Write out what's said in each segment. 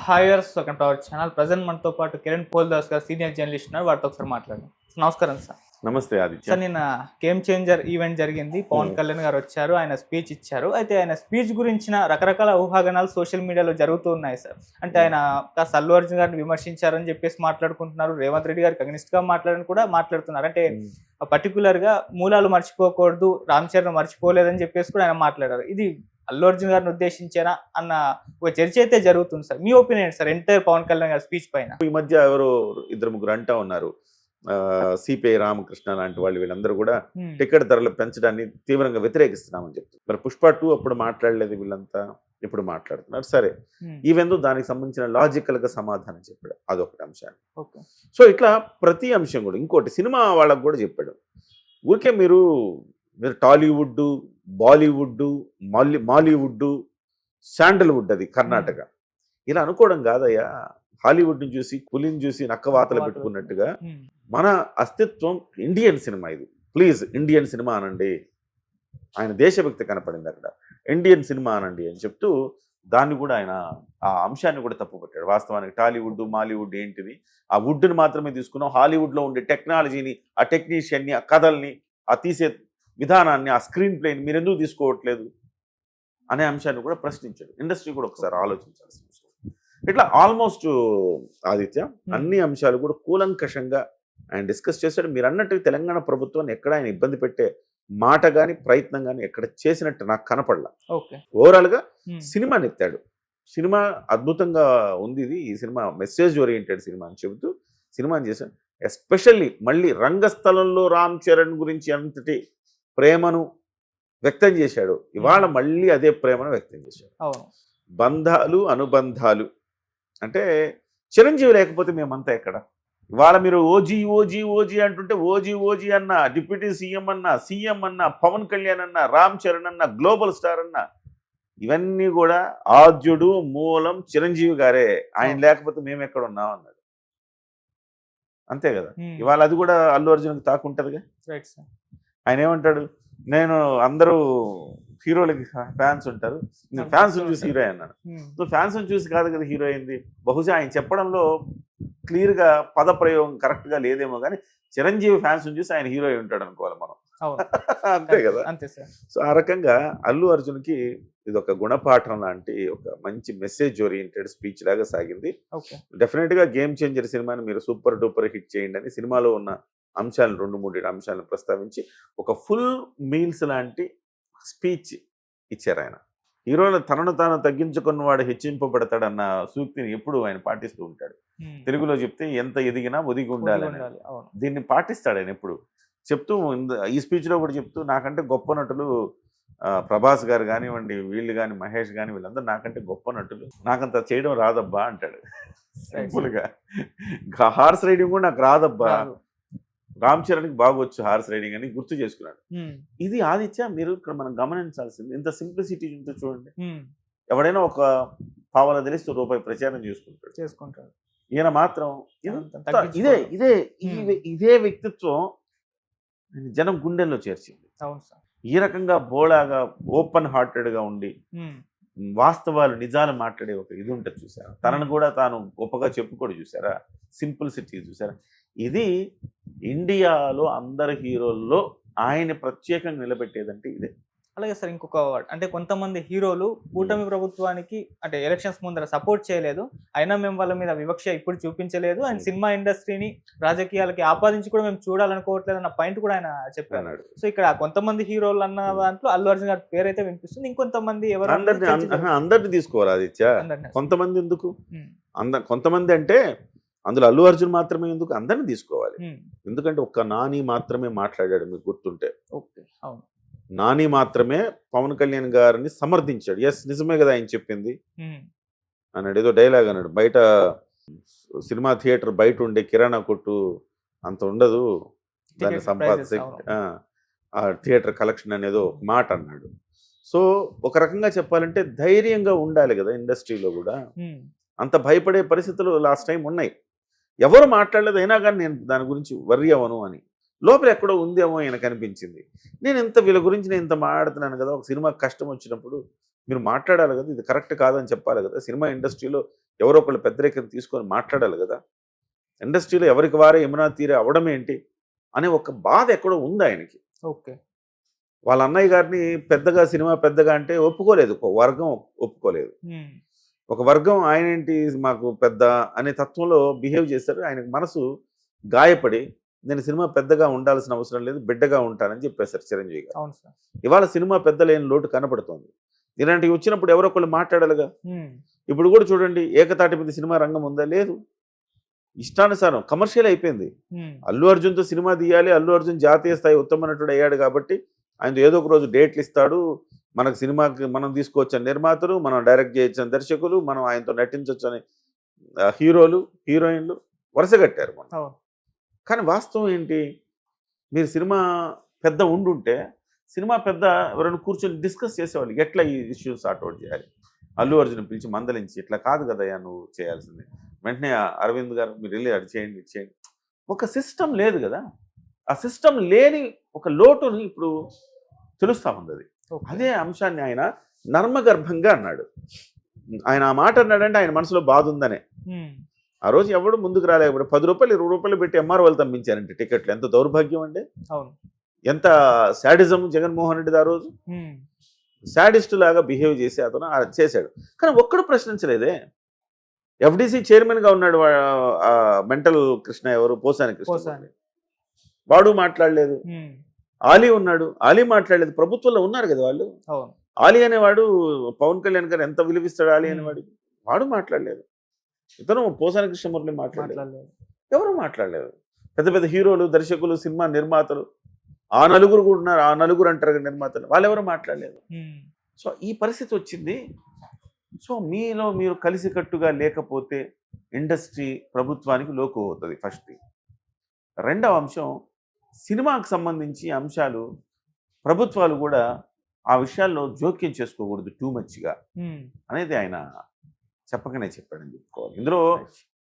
హాయర్స్ welcome to our channel. Present మనతో పాటు కిరణ్ పోల్దాస్ గారు సీనియర్ జర్నలిస్ట్ ఉన్నారు. వారితో ఒకసారి మాట్లాడదాం. నమస్కారం సార్. నమస్తే ఆదిత్య. సార్, నిన్న గేమ్ చేంజర్ ఈవెంట్ జరిగింది. పవన్ కళ్యాణ్ గారు వచ్చారు, ఆయన స్పీచ్ ఇచ్చారు. అయితే ఆయన స్పీచ్ గురించిన రకరకాల ఊహాగానాలు సోషల్ మీడియాలో జరుగుతూ ఉన్నాయి సార్. అంటే ఆయన కాస్త అల్లు అర్జున్ గారిని విమర్శించారని చెప్పేసి మాట్లాడుకుంటున్నారు, రేవంత్ రెడ్డి గారికి అగ్నిస్ట్ గా మాట్లాడని కూడా మాట్లాడుతున్నారు. అంటే పర్టికులర్ గా మూలాలు మర్చిపోకూడదు, రామ్ చరణ్ మర్చిపోలేదని చెప్పేసి కూడా ఆయన మాట్లాడారు. ఇది అల్లు అర్జున్ గారిని ఉద్దేశించేనా అన్న ఒక చర్చ అయితే జరుగుతుంది సార్. మీ opinion sir entire Pawan Kalyan గారి స్పీచ్ పైన? ఈ మధ్య ఎవరో ఇద్దరు ముగ్గురు అంటా ఉన్నారు, సిపిఐ రామకృష్ణ లాంటి వాళ్ళు వీళ్ళందరూ కూడా టికెట్ ధరలు పెంచడాన్ని తీవ్రంగా వ్యతిరేకిస్తున్నామని చెప్తున్నారు. మరి పుష్ప 2 అప్పుడు మాట్లాడలేదు, వీళ్ళంతా ఇప్పుడు మాట్లాడుతున్నారు. సరే, ఈవెందో దానికి సంబంధించిన లాజికల్ గా సమాధానం చెప్పాడు, అదొకటి అంశాన్ని. సో ఇట్లా ప్రతి అంశం కూడా, ఇంకోటి సినిమా వాళ్ళకు కూడా చెప్పాడు. ఊరికే మీరు టాలీవుడ్, బాలీవుడ్, మాలీవుడ్, శాండల్వుడ్, అది కర్ణాటక, ఇలా అనుకోవడం కాదయ్యా. హాలీవుడ్ని చూసి పులిని చూసి నక్కవాతలు పెట్టుకున్నట్టుగా మన అస్తిత్వం ఇండియన్ సినిమా. ఇది ప్లీజ్ ఇండియన్ సినిమా అనండి. ఆయన దేశభక్తి కనపడింది అక్కడ. ఇండియన్ సినిమా అనండి అని చెప్తూ దాన్ని కూడా ఆయన ఆ అంశాన్ని కూడా తప్పుపట్టాడు. వాస్తవానికి టాలీవుడ్, మాలీవుడ్ ఏంటిది, ఆ వుడ్ని మాత్రమే తీసుకున్నాం. హాలీవుడ్లో ఉండే టెక్నాలజీని, ఆ టెక్నీషియన్ని, ఆ కథల్ని, ఆ తీసే విధానాన్ని, ఆ స్క్రీన్ ప్లేని మీరు ఎందుకు తీసుకోవట్లేదు అనే అంశాన్ని కూడా ప్రశ్నించాడు. ఇండస్ట్రీ కూడా ఒకసారి ఆలోచించాల్సిన అవసరం. ఇట్లా ఆల్మోస్ట్ ఆదిత్య అన్ని అంశాలు కూడా కూలంకషంగా ఆయన డిస్కస్ చేశాడు. మీరు అన్నట్టు తెలంగాణ ప్రభుత్వాన్ని ఎక్కడ ఆయన ఇబ్బంది పెట్టే మాట కానీ ప్రయత్నం కానీ ఎక్కడ చేసినట్టు నాకు కనపడలా. ఓవరాల్గా సినిమాని ఎత్తాడు. సినిమా అద్భుతంగా ఉంది. ఈ సినిమా మెసేజ్ ఓరియంటెడ్ సినిమా అని చెబుతూ సినిమాని చేశాడు. ఎస్పెషల్లీ మళ్ళీ రంగస్థలంలో రామ్ చరణ్ గురించి అంతటి ప్రేమను వ్యక్తం చేశాడు. ఇవాళ మళ్ళీ అదే ప్రేమను వ్యక్తం చేశాడు. బంధాలు, అనుబంధాలు అంటే చిరంజీవి లేకపోతే మేమంతా ఎక్కడ? ఇవాళ మీరు ఓజీ ఓజీ ఓజీ అంటుంటే ఓజీ ఓజీ అన్న, డిప్యూటీ సీఎం అన్న, సీఎం అన్న, పవన్ కళ్యాణ్ అన్న, రామ్ చరణ్ అన్న, గ్లోబల్ స్టార్ అన్న, ఇవన్నీ కూడా ఆద్యుడు మూలం చిరంజీవి గారే. ఆయన లేకపోతే మేము ఎక్కడ ఉన్నాం అన్నాడు. అంతే కదా. ఇవాళ అది కూడా అల్లు అర్జున్కి తాకుంటుందిగా. ఆయన ఏమంటాడు, నేను అందరూ హీరోలకి ఫ్యాన్స్ ఉంటారు, ఫ్యాన్స్ చూసి హీరో అన్నాడు. నువ్వు ఫ్యాన్స్ చూసి కాదు కదా హీరో అయింది. బహుశా ఆయన చెప్పడంలో క్లియర్గా పదప్రయోగం కరెక్ట్గా లేదేమో కానీ చిరంజీవి ఫ్యాన్స్ చూసి ఆయన హీరో అయి ఉంటాడు అనుకోవాలి మనం. అంతే కదా. సో ఆ రకంగా అల్లు అర్జున్కి ఇది ఒక గుణపాఠం లాంటి ఒక మంచి మెసేజ్ ఓరియంటెడ్ స్పీచ్ లాగా సాగింది. డెఫినెట్గా గేమ్ చేంజర్ సినిమాని మీరు సూపర్ డూపర్ హిట్ చేయండి అని సినిమాలో ఉన్న అంశాలను 2-3 అంశాలను ప్రస్తావించి ఒక ఫుల్ మీల్స్ లాంటి స్పీచ్ ఇచ్చారు ఆయన. హీరోలు తనను తాను తగ్గించుకున్నవాడు హెచ్చింపబడతాడన్న సూక్తిని ఎప్పుడు ఆయన పాటిస్తూ ఉంటాడు. తెలుగులో చెప్తే ఎంత ఎదిగినా ఒదిగి ఉండాలని, దీన్ని పాటిస్తాడు ఆయన ఎప్పుడు చెప్తూ. ఈ స్పీచ్లో కూడా చెప్తూ, నాకంటే గొప్ప నటులు ప్రభాస్ గారు కానివ్వండి, వీళ్ళు కానీ, మహేష్ కానీ, వీళ్ళందరూ నాకంటే గొప్ప నటులు, నాకంత చేయడం రాదబ్బా అంటాడు సింపుల్గా. హార్స్ రైడింగ్ కూడా నాకు రాదబ్బా, రామ్ చరణ్కి బాగొచ్చు హార్స్ రైడింగ్ అని గుర్తు చేసుకున్నాడు. ఇది ఆదిత్య మీరు ఇక్కడ మనం గమనించాల్సింది. ఇంత సింప్లిసిటీ ఉంటే చూడండి. ఎవడైనా ఒక పావలా తెలిస్తే రూపాయి ప్రచారం చేసుకుంటాడు. ఈయన మాత్రం ఇదే ఇదే ఇదే వ్యక్తిత్వం జనం గుండెల్లో చేర్చింది. ఈ రకంగా బోళాగా ఓపెన్ హార్టెడ్గా ఉండి వాస్తవాలు నిజాలు మాట్లాడే ఒక ఇది ఉంటుంది చూసారా. తనను కూడా తాను గొప్పగా చెప్పుకోడు చూసారా. సింప్లిసిటీ చూసారా. ఇది ఇండియాలో అందరి హీరోల్లో ఆయన ప్రత్యేకంగా నిలబెట్టేదంటే ఇదే. అలాగే సార్, ఇంకొక అంటే కొంతమంది హీరోలు కూటమి ప్రభుత్వానికి అంటే ఎలక్షన్స్ ముందర సపోర్ట్ చేయలేదు, అయినా మేము వాళ్ళ మీద వివక్ష ఇప్పుడు చూపించలేదు, అండ్ సినిమా ఇండస్ట్రీని రాజకీయాలకి ఆపాదించి కూడా మేము చూడాలనుకోవట్లేదు అన్న పాయింట్ కూడా ఆయన చెప్పారు. సో ఇక్కడ కొంతమంది హీరోలు అన్న దాంట్లో అల్లు అర్జున్ గారి పేరు అయితే వినిపిస్తుంది. ఇంకొంతమంది ఎవరు అందరిని తీసుకోవాలి ఆదిత్య. కొంతమంది ఎందుకు, కొంతమంది అంటే అందులో అల్లు అర్జున్ మాత్రమే ఎందుకు, అందరిని తీసుకోవాలి. ఎందుకంటే ఒక్క నాని మాత్రమే మాట్లాడాడు, మీకు గుర్తుంటే. నాని మాత్రమే పవన్ కళ్యాణ్ గారిని సమర్థించాడు. ఎస్, నిజమే కదా ఆయన చెప్పింది అన్నాడు. ఏదో డైలాగ్ అన్నాడు, బయట సినిమా థియేటర్ బయట ఉండే కిరాణా కొట్టు అంత ఉండదు, దాన్ని సంపాదించే ఆ థియేటర్ కలెక్షన్ అనేదో మాట అన్నాడు. సో ఒక రకంగా చెప్పాలంటే ధైర్యంగా ఉండాలి కదా ఇండస్ట్రీలో కూడా. అంత భయపడే పరిస్థితులు లాస్ట్ టైం ఉన్నాయి. ఎవరు మాట్లాడలేదు, అయినా కానీ నేను దాని గురించి వర్రీ అవ్వను అని లోపల ఎక్కడో ఉందేమో ఆయనకు అనిపించింది. నేను వీళ్ళ గురించి నేను ఇంత మాట్లాడుతున్నాను కదా, ఒక సినిమా కష్టం వచ్చినప్పుడు మీరు మాట్లాడాలి కదా, ఇది కరెక్ట్ కాదని చెప్పాలి కదా, సినిమా ఇండస్ట్రీలో ఎవరో ఒకళ్ళు పెద్దరికం తీసుకొని మాట్లాడాలి కదా, ఇండస్ట్రీలో ఎవరికి వారే యమునా తీరే అవడం ఏంటి అనే ఒక బాధ ఎక్కడో ఉంది ఆయనకి. ఓకే. వాళ్ళ అన్నయ్య గారిని పెద్దగా సినిమా పెద్దగా అంటే ఒప్పుకోలేదు, ఒక వర్గం ఒప్పుకోలేదు. ఒక వర్గం ఆయన ఏంటి మాకు పెద్ద అనే తత్వంలో బిహేవ్ చేశారు. ఆయనకు మనసు గాయపడి నేను సినిమా పెద్దగా ఉండాల్సిన అవసరం లేదు, బిడ్డగా ఉంటానని చెప్పేశారు చిరంజీవి గారు. అవును సార్. ఇవాళ సినిమా పెద్ద లేని లోటు కనపడుతోంది. ఇలాంటివి వచ్చినప్పుడు ఎవరో ఒకళ్ళు మాట్లాడాలిగా. ఇప్పుడు కూడా చూడండి, ఏకతాటి మీద సినిమా రంగం ఉందా? లేదు. ఇష్టానుసారం కమర్షియల్ అయిపోయింది. అల్లు అర్జున్తో సినిమా తీయాలి, అల్లు అర్జున్ జాతీయ స్థాయి ఉత్తమ నటుడు అయ్యాడు కాబట్టి ఆయన ఏదో ఒక రోజు డేట్లు ఇస్తాడు, మనకు సినిమాకి మనం తీసుకోవచ్చని నిర్మాతలు, మనం డైరెక్ట్ చేయొచ్చని దర్శకులు, మనం ఆయనతో నటించవచ్చని హీరోలు హీరోయిన్లు వరుస కట్టారు మనం. కానీ వాస్తవం ఏంటి, మీరు సినిమా పెద్ద ఉండుంటే సినిమా పెద్ద ఎవరైనా కూర్చొని డిస్కస్ చేసేవాళ్ళు, ఎట్లా ఈ ఇష్యూస్ సార్ట్అవుట్ చేయాలి. అల్లు అర్జున్ పిలిచి మందలించి ఇట్లా కాదు కదయ్యా నువ్వు చేయాల్సింది, వెంటనే అరవింద్ గారు మీరు వెళ్ళి అది చేయండి ఇది చేయండి. ఒక సిస్టమ్ లేదు కదా, ఆ సిస్టమ్ లేని ఒక లోటుని ఇప్పుడు తెలుస్తా ఉంది. అది అదే అంశాన్ని ఆయన నర్మగర్భంగా అన్నాడు. ఆయన ఆ మాట అన్నాడంటే ఆయన మనసులో బాధ ఉందనే. ఆ రోజు ఎవడు ముందుకు రాలేకపోతే 10 రూపాయలు 20 రూపాయలు పెట్టి ఎంఆర్ వాళ్ళు తమ్మించారంటే టికెట్లు. ఎంత దౌర్భాగ్యం అండి, ఎంత శాడిజం జగన్మోహన్ రెడ్డి ఆ రోజు. శాడిస్ట్ లాగా బిహేవ్ చేసి అతను చేశాడు. కానీ ఒక్కడు ప్రశ్నించలేదే. ఎఫ్డిసి చైర్మన్గా ఉన్నాడు మెంటల్ కృష్ణ, ఎవరు పోసాని కృష్ణ, వాడు మాట్లాడలేదు. ఆలీ ఉన్నాడు, ఆలీ మాట్లాడలేదు. ప్రభుత్వంలో ఉన్నారు కదా వాళ్ళు. ఆలీ అనేవాడు పవన్ కళ్యాణ్ గారు ఎంత విలువిస్తాడు ఆలీ అనేవాడికి, వాడు మాట్లాడలేదు. ఇతను పోసాని కృష్ణమూర్తి మాట్లాడలేదు, ఎవరు మాట్లాడలేదు. పెద్ద పెద్ద హీరోలు దర్శకులు సినిమా నిర్మాతలు ఆ నలుగురు కూడా ఉన్నారు, ఆ నలుగురు అంటారు నిర్మాతలు, వాళ్ళెవరు మాట్లాడలేదు. సో ఈ పరిస్థితి వచ్చింది. సో మీలో మీరు కలిసికట్టుగా లేకపోతే ఇండస్ట్రీ ప్రభుత్వానికి లోకు అవుతుంది ఫస్ట్ థింగ్. రెండవ అంశం, సినిమాకు సంబంధించి అంశాలు ప్రభుత్వాలు కూడా ఆ విషయాల్లో జోక్యం చేసుకోకూడదు టూ మచ్గా అనేది ఆయన చెప్పకనే చెప్పాడని చెప్పుకోవాలి. ఇందులో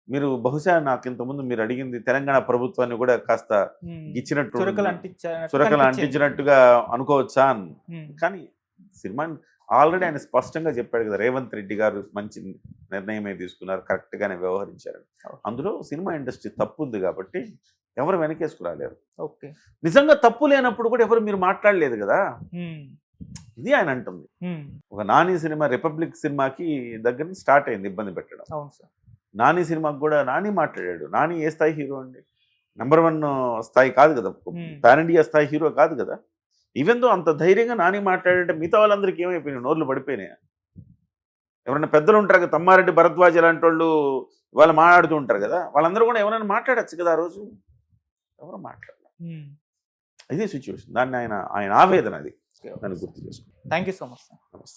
మీరు బహుశా నాకు ఇంతకుముందు మీరు అడిగింది తెలంగాణ ప్రభుత్వాన్ని కూడా కాస్త గిచ్చినట్టు చురకలు అంటించినట్టుగా అనుకోవచ్చా అని. కానీ సినిమా ఆల్రెడీ ఆయన స్పష్టంగా చెప్పాడు కదా, రేవంత్ రెడ్డి గారు మంచి నిర్ణయమే తీసుకున్నారు, కరెక్ట్గానే వ్యవహరించారు. అందులో సినిమా ఇండస్ట్రీ తప్పు ఉంది కాబట్టి ఎవరు వెనకేసుకురాలేరు. నిజంగా తప్పు లేనప్పుడు కూడా ఎవరు మీరు మాట్లాడలేదు కదా, ఇది ఆయన అంటుంది. ఒక నాని సినిమా రిపబ్లిక్ సినిమాకి దగ్గర నుంచి స్టార్ట్ అయింది ఇబ్బంది పెట్టడం. నాని సినిమాకి కూడా నాని మాట్లాడాడు. నాని ఏ స్థాయి హీరో అండి, నెంబర్ 1 స్థాయి కాదు కదా, పాన్ ఇండియా స్థాయి హీరో కాదు కదా. ఈవెన్ దో అంత ధైర్యంగా నాని మాట్లాడంటే మిగతా వాళ్ళందరికీ ఏమైపోయినాయి, నోర్లు పడిపోయినాయి. ఎవరైనా పెద్దలు ఉంటారు కదా, తమ్మారెడ్డి భరద్వాజ్ లాంటి వాళ్ళు వాళ్ళు మాట్లాడుతూ ఉంటారు కదా, వాళ్ళందరూ కూడా ఎవరైనా మాట్లాడచ్చు కదా. ఆ రోజు ఎవరు మాట్లాడాలి, ఇదే సిచ్యువేషన్. దాన్ని ఆయన ఆవేదన అది దాన్ని గుర్తు చేసుకుంటాం. Thank you so much. నమస్తే.